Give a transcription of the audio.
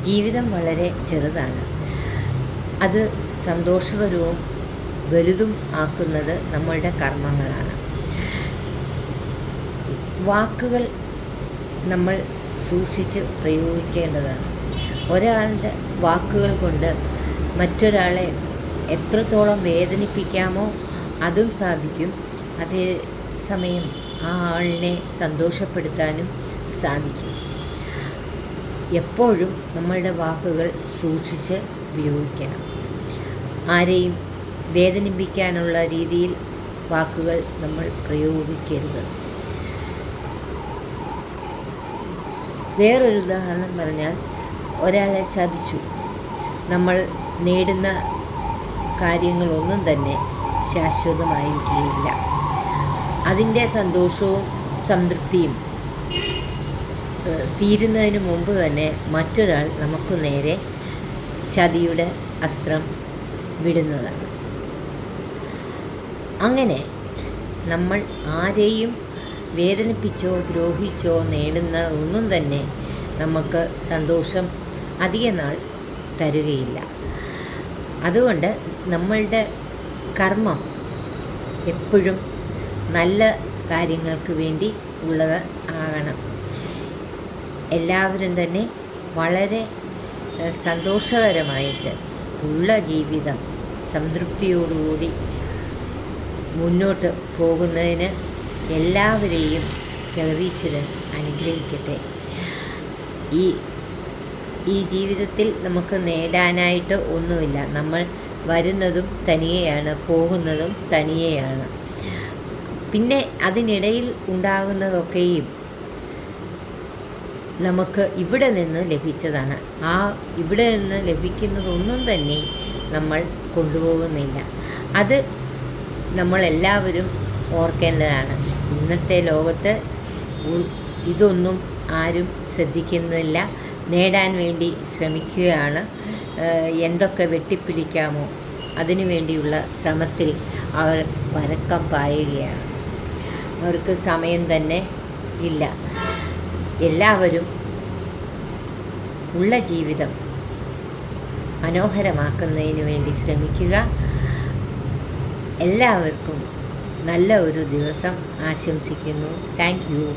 ജീവിതം വളരെ ചെറുതാണ്. അത് സന്തോഷകരവും വലുതും ആക്കുന്നത് നമ്മളുടെ കർമ്മങ്ങളാണ്. വാക്കുകൾ നമ്മൾ സൂക്ഷിച്ച് പ്രയോഗിക്കേണ്ടതാണ്. ഒരാളുടെ വാക്കുകൾ കൊണ്ട് മറ്റൊരാളെ എത്രത്തോളം വേദനിപ്പിക്കാമോ അതും സാധിക്കും. അതേ സമയം ആ ആളിനെ സന്തോഷപ്പെടുത്താനും സാധിക്കും. എപ്പോഴും നമ്മളുടെ വാക്കുകൾ സൂക്ഷിച്ച് ഉപയോഗിക്കണം. ആരെയും വേദനിപ്പിക്കാനുള്ള രീതിയിൽ വാക്കുകൾ നമ്മൾ പ്രയോഗിക്കരുത്. വേറൊരു ഉദാഹരണം പറഞ്ഞാൽ, ഒരാളെ ചതിച്ചു. നമ്മൾ നേടുന്ന കാര്യങ്ങളൊന്നും തന്നെ ശാശ്വതമായിരിക്കുകയില്ല. അതിൻ്റെ സന്തോഷവും സംതൃപ്തിയും തീരുന്നതിന് മുമ്പ് തന്നെ മറ്റൊരാൾ നമുക്ക് നേരെ ചതിയുടെ അസ്ത്രം വിടുന്നതാണ്. അങ്ങനെ നമ്മൾ ആരെയും വേദനിപ്പിച്ചോ ദ്രോഹിച്ചോ നേടുന്ന ഒന്നും തന്നെ നമുക്ക് സന്തോഷം അധിക നാൾ തരുകയില്ല. അതുകൊണ്ട് നമ്മളുടെ കർമ്മം എപ്പോഴും നല്ല കാര്യങ്ങൾക്ക് വേണ്ടി ഉള്ളത് ആകണം. എല്ലാവരും തന്നെ വളരെ സന്തോഷകരമായിട്ട് ഉള്ള ജീവിതം സംതൃപ്തിയോടുകൂടി മുന്നോട്ട് പോകുന്നതിന് എല്ലാവരെയും ജഗദീശ്വരൻ അനുഗ്രഹിക്കട്ടെ. ഈ ജീവിതത്തിൽ നമുക്ക് നേടാനായിട്ട് ഒന്നുമില്ല. നമ്മൾ വരുന്നതും തനിയെയാണ്, പോകുന്നതും തനിയെയാണ്. പിന്നെ അതിനിടയിൽ ഉണ്ടാകുന്നതൊക്കെയും നമുക്ക് ഇവിടെ നിന്ന് ലഭിച്ചതാണ്. ഇവിടെ നിന്ന് ലഭിക്കുന്നതൊന്നും തന്നെ നമ്മൾ കൊണ്ടുപോകുന്നില്ല. അത് നമ്മളെല്ലാവരും ഓർക്കേണ്ടതാണ്. ഇന്നത്തെ ലോകത്ത് ഇതൊന്നും ആരും ശ്രദ്ധിക്കുന്നില്ല. നേടാൻ വേണ്ടി ശ്രമിക്കുകയാണ്. എന്തൊക്കെ വെട്ടിപ്പിടിക്കാമോ അതിനു വേണ്ടിയുള്ള ശ്രമത്തിൽ അവർ പരക്കം പായുകയാണ്. അവർക്ക് സമയം തന്നെ ഇല്ല. എല്ലാവരും ഉള്ള ജീവിതം മനോഹരമാക്കുന്നതിന് വേണ്ടി ശ്രമിക്കുക. എല്ലാവർക്കും നല്ല ഒരു ദിവസം ആശംസിക്കുന്നു. Thank you.